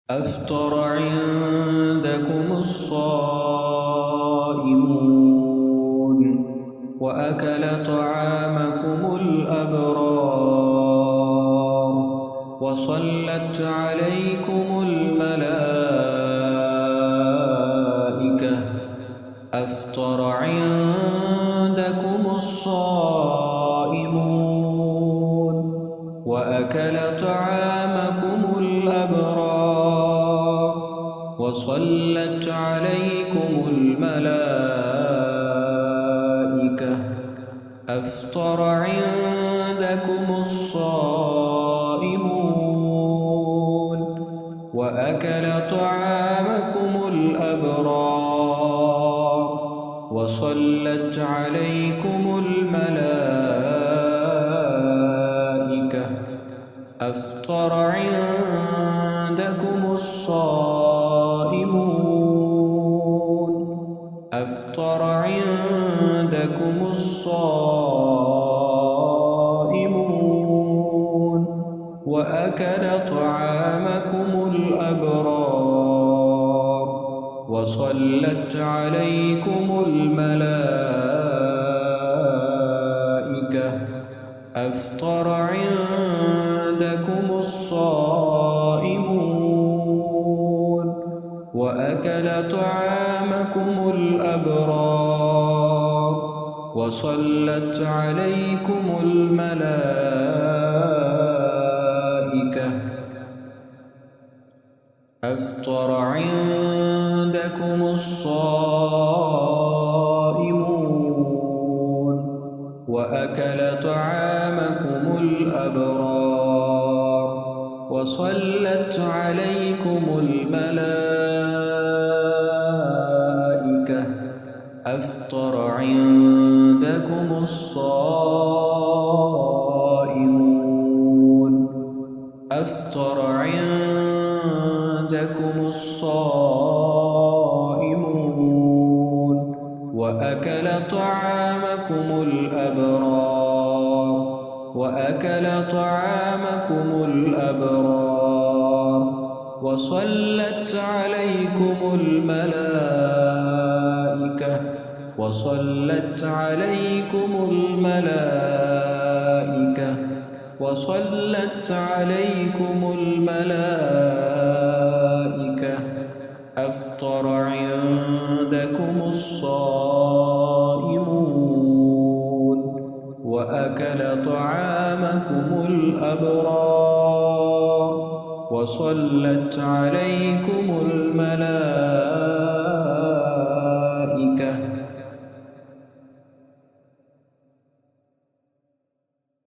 أفطر عندكم الصائمون وأكل طعامكم الأبرار وصلت عليكم الملائكة. أفطر عندكم الصائمون وأكل طعامكم الأبرار وصلت عليكم الملائكة. أفطر عندكم الصائمون وأكل طعامكم الأبرار وصلت عليكم الملائكة. أفطر عندكم الصائمون أفطر عندكم الصائمون وأكل طعامكم الأبرار وصلت عليكم الملائكة. أفطر عندكم الصائمون وأكل طعامكم الأبرار وصلت عليكم الملائكة. أفطر عندكم الصائمون وأكل طعامكم الأبرار وصلت عليكم الملائكة. أفطر عندكم الصائمون أفطر عندكم الصائمون وأكل طعامكم الأبرار وأكل طعامكم الأبرار وصلت عليكم الملائكة. وصلت عليكم الملائكة. وصلت عليكم الملائكة. أفطر عندكم الصائمون وأكل طعامكم الأبرار وصلت عليكم الملائكة.